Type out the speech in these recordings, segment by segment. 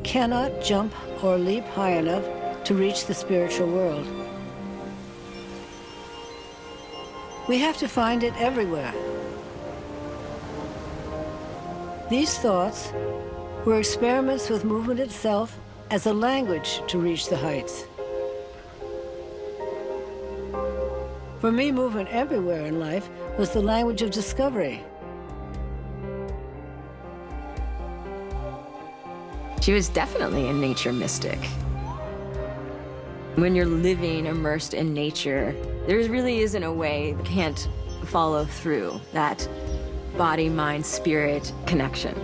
cannot jump or leap high enough to reach the spiritual world. We have to find it everywhere. These thoughts were experiments with movement itself as a language to reach the heights. For me, movement everywhere in life was the language of discovery. She was definitely a nature mystic. When you're living immersed in nature, there really isn't a way you can't follow through that body, mind, spirit connection.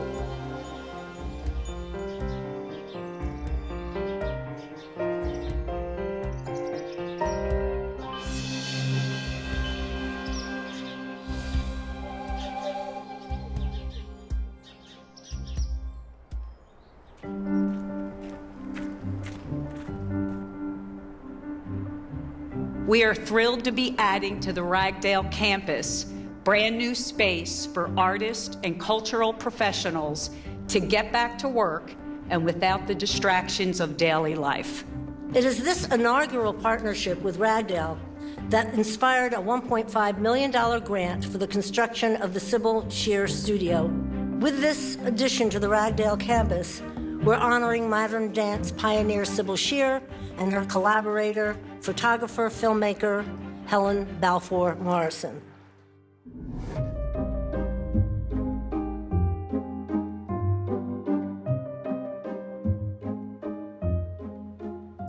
We are thrilled to be adding to the Ragdale campus brand new space for artists and cultural professionals to get back to work and without the distractions of daily life. It is this inaugural partnership with Ragdale that inspired a $1.5 million grant for the construction of the Sybil Shearer Studio. With this addition to the Ragdale campus, we're honoring modern dance pioneer Sybil Shearer and her collaborator, photographer, filmmaker, Helen Balfour Morrison.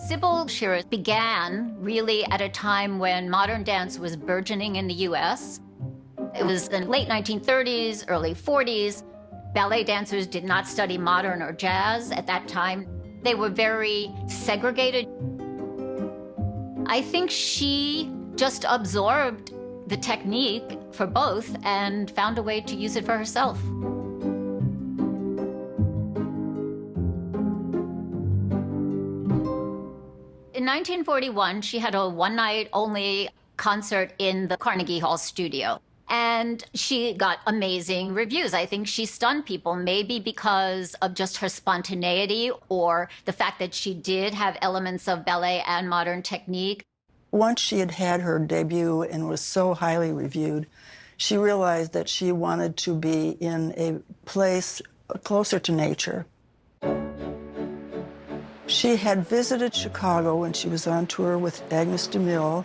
Sybil Shearer began really at a time when modern dance was burgeoning in the US. It was the late 1930s, early 40s. Ballet dancers did not study modern or jazz at that time. They were very segregated. I think she just absorbed the technique for both and found a way to use it for herself. In 1941, she had a one-night-only concert in the Carnegie Hall studio. And she got amazing reviews. I think she stunned people, maybe because of just her spontaneity or the fact that she did have elements of ballet and modern technique. Once she had had her debut and was so highly reviewed, she realized that she wanted to be in a place closer to nature. She had visited Chicago when she was on tour with Agnes DeMille.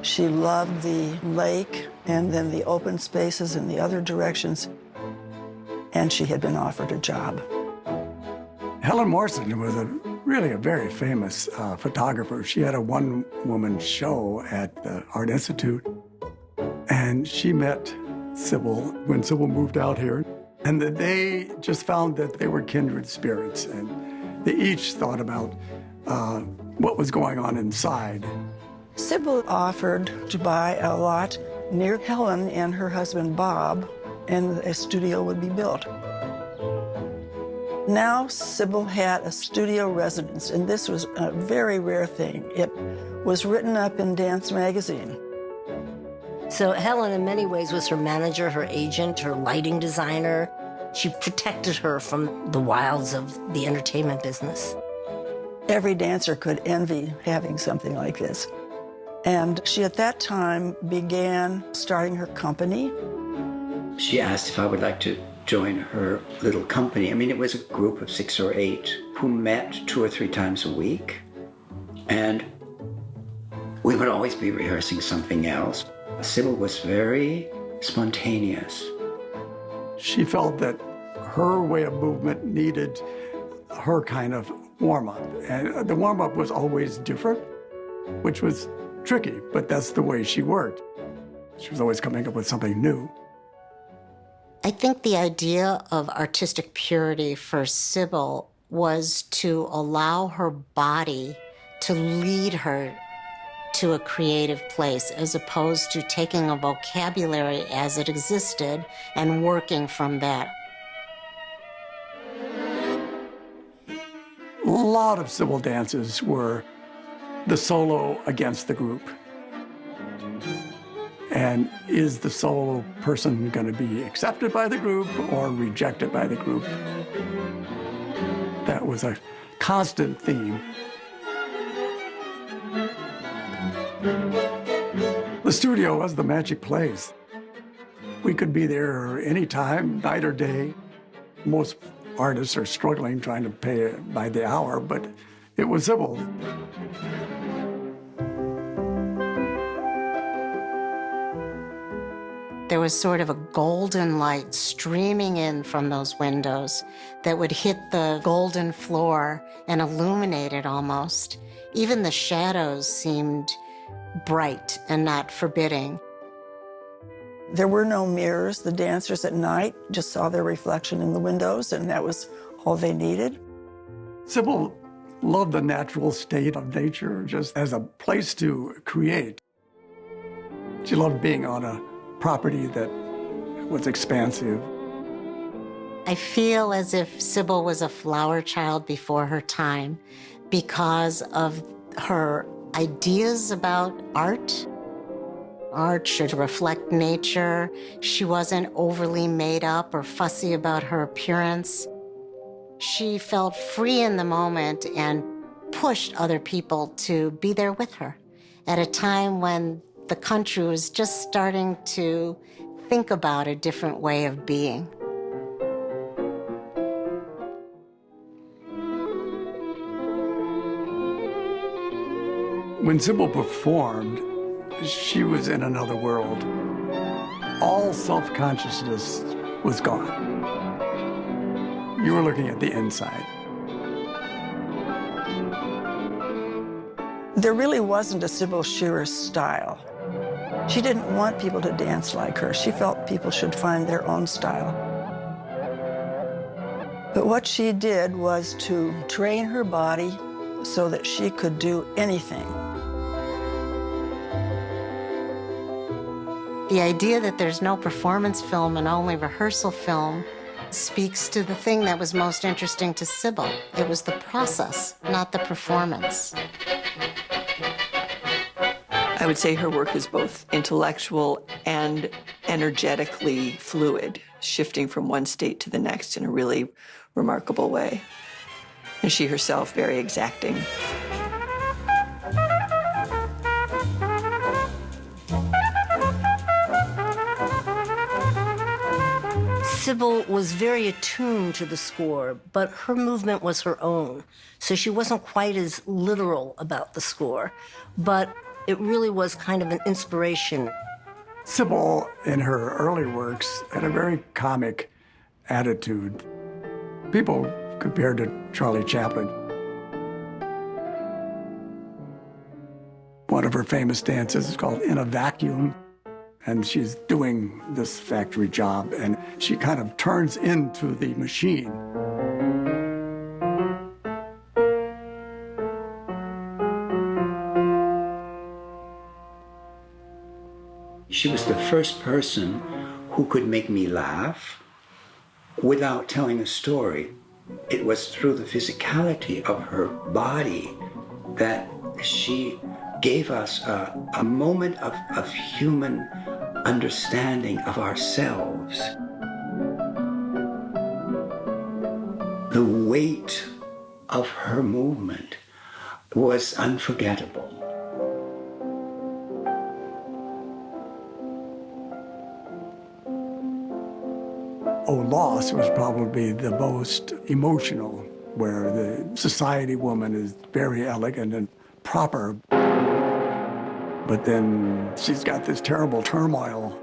She loved the lake and then the open spaces in the other directions, and she had been offered a job. Helen Morrison was really a very famous photographer. She had a one-woman show at the Art Institute, and she met Sybil when Sybil moved out here, and they just found that they were kindred spirits, and they each thought about what was going on inside. Sybil offered to buy a lot near Helen and her husband Bob, and a studio would be built. Now Sybil had a studio residence, and this was a very rare thing. It was written up in Dance Magazine. So Helen, in many ways, was her manager, her agent, her lighting designer. She protected her from the wilds of the entertainment business. Every dancer could envy having something like this. And she, at that time, began starting her company. She asked if I would like to join her little company. I mean, it was a group of 6 or 8 who met 2 or 3 times a week. And we would always be rehearsing something else. Sybil was very spontaneous. She felt that her way of movement needed her kind of warm-up. And the warm-up was always different, which was tricky, but that's the way she worked. She was always coming up with something new. I think the idea of artistic purity for Sybil was to allow her body to lead her to a creative place, as opposed to taking a vocabulary as it existed and working from that. A lot of Sybil dances were the solo against the group. And is the solo person going to be accepted by the group or rejected by the group? That was a constant theme. The studio was the magic place. We could be there anytime, night or day. Most artists are struggling trying to pay by the hour, but it was Sybil. There was sort of a golden light streaming in from those windows that would hit the golden floor and illuminate it almost. Even the shadows seemed bright and not forbidding. There were no mirrors. The dancers at night just saw their reflection in the windows, and that was all they needed. Sybil loved the natural state of nature just as a place to create. She loved being on a property that was expansive. I feel as if Sybil was a flower child before her time because of her ideas about art. Art should reflect nature. She wasn't overly made up or fussy about her appearance. She felt free in the moment and pushed other people to be there with her at a time when the country was just starting to think about a different way of being. When Sybil performed, she was in another world. All self-consciousness was gone. You were looking at the inside. There really wasn't a Sybil Shearer style. She didn't want people to dance like her. She felt people should find their own style. But what she did was to train her body so that she could do anything. The idea that there's no performance film and only rehearsal film speaks to the thing that was most interesting to Sybil. It was the process, not the performance. I would say her work is both intellectual and energetically fluid, shifting from one state to the next in a really remarkable way. And she herself very exacting. Sybil was very attuned to the score, but her movement was her own, so she wasn't quite as literal about the score, but it really was kind of an inspiration. Sybil, in her early works, had a very comic attitude. People compared to Charlie Chaplin. One of her famous dances is called In a Vacuum, and she's doing this factory job, and she kind of turns into the machine. She was the first person who could make me laugh without telling a story. It was through the physicality of her body that she gave us a moment of human understanding of ourselves. The weight of her movement was unforgettable. Oh, Lost was probably the most emotional, where the society woman is very elegant and proper. But then she's got this terrible turmoil.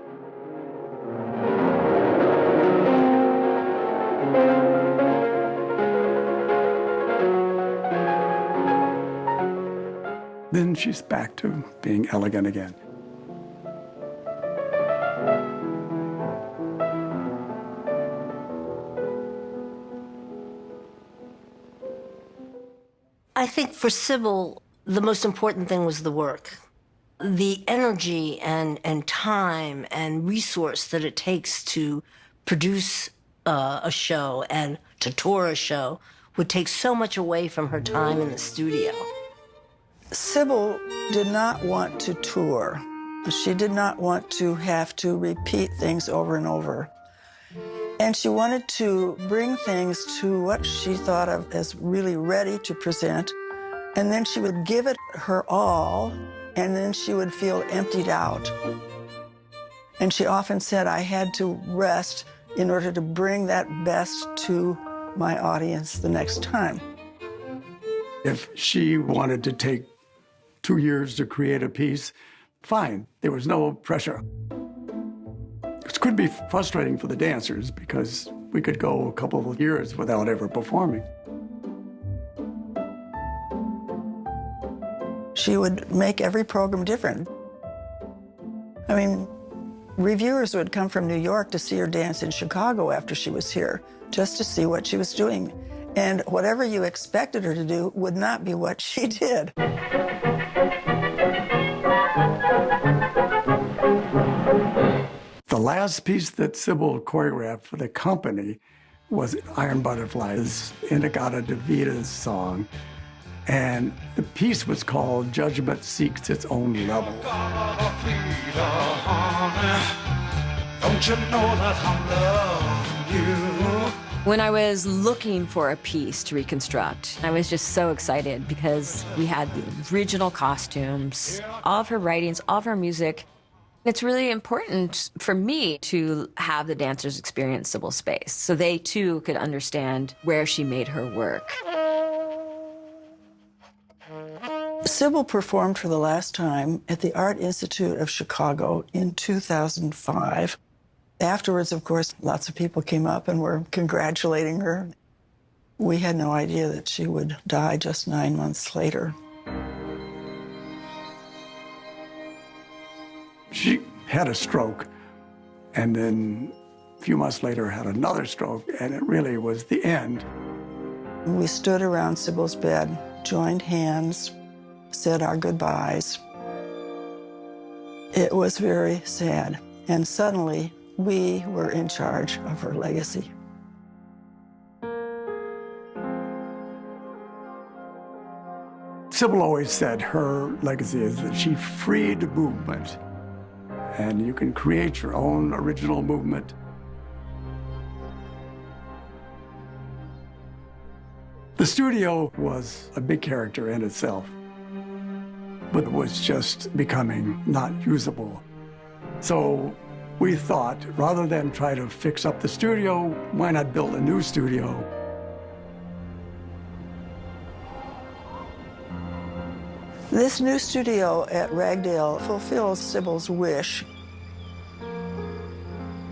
Then she's back to being elegant again. I think for Sybil, the most important thing was the work. The energy and time and resource that it takes to produce a show and to tour a show would take so much away from her time in the studio. Sybil did not want to tour. She did not want to have to repeat things over and over. And she wanted to bring things to what she thought of as really ready to present. And then she would give it her all, and then she would feel emptied out. And she often said, I had to rest in order to bring that best to my audience the next time. If she wanted to take 2 years to create a piece, fine. There was no pressure. It could be frustrating for the dancers because we could go a couple of years without ever performing. She would make every program different. I mean, reviewers would come from New York to see her dance in Chicago after she was here, just to see what she was doing. And whatever you expected her to do would not be what she did. The last piece that Sybil choreographed for the company was Iron Butterflies, Inagata-Devita's song. And the piece was called Judgment Seeks Its Own Level. Don't you know that I'm loving you? When I was looking for a piece to reconstruct, I was just so excited because we had the original costumes, all of her writings, all of her music. It's really important for me to have the dancers experience Sybil's space so they too could understand where she made her work. Sybil performed for the last time at the Art Institute of Chicago in 2005. Afterwards, of course, lots of people came up and were congratulating her. We had no idea that she would die just 9 months later. She had a stroke, and then a few months later had another stroke, and it really was the end. We stood around Sybil's bed, joined hands, said our goodbyes. It was very sad, and suddenly we were in charge of her legacy. Sybil always said her legacy is that she freed movement, and you can create your own original movement. The studio was a big character in itself, but it was just becoming not usable. So we thought, rather than try to fix up the studio, why not build a new studio? This new studio at Ragdale fulfills Sybil's wish.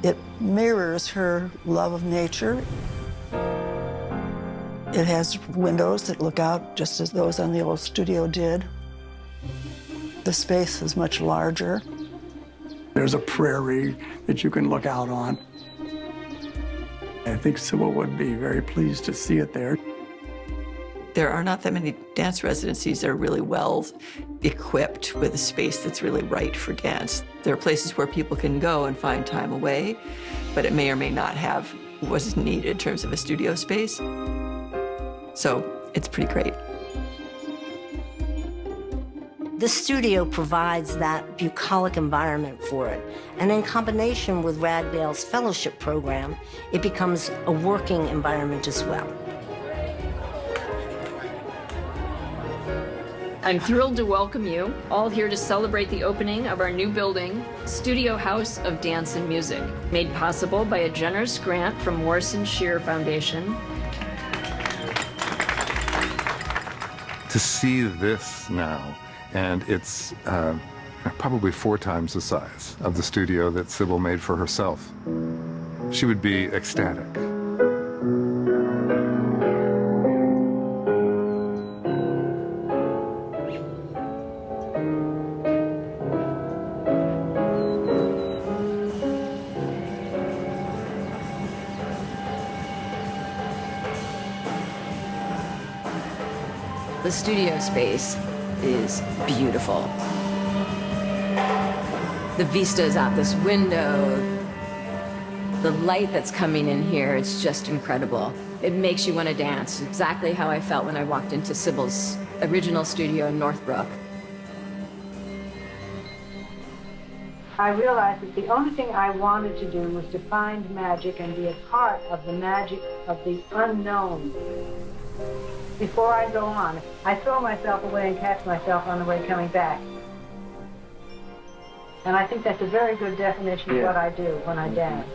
It mirrors her love of nature. It has windows that look out just as those on the old studio did. The space is much larger. There's a prairie that you can look out on. I think Sybil would be very pleased to see it there. There are not that many dance residencies that are really well equipped with a space that's really right for dance. There are places where people can go and find time away, but it may or may not have what is needed in terms of a studio space. So it's pretty great. The studio provides that bucolic environment for it, and in combination with Ragdale's fellowship program, it becomes a working environment as well. I'm thrilled to welcome you all here to celebrate the opening of our new building, Studio House of Dance and Music, made possible by a generous grant from Morrison-Shearer Foundation. To see this now, and it's probably 4 times the size of the studio that Sybil made for herself, she would be ecstatic. The studio space is beautiful. The vistas out this window, the light that's coming in here, it's just incredible. It makes you want to dance, exactly how I felt when I walked into Sybil's original studio in Northbrook. I realized that the only thing I wanted to do was to find magic and be a part of the magic of the unknown. Before I go on, I throw myself away and catch myself on the way coming back. And I think that's a very good definition of what I do when I dance.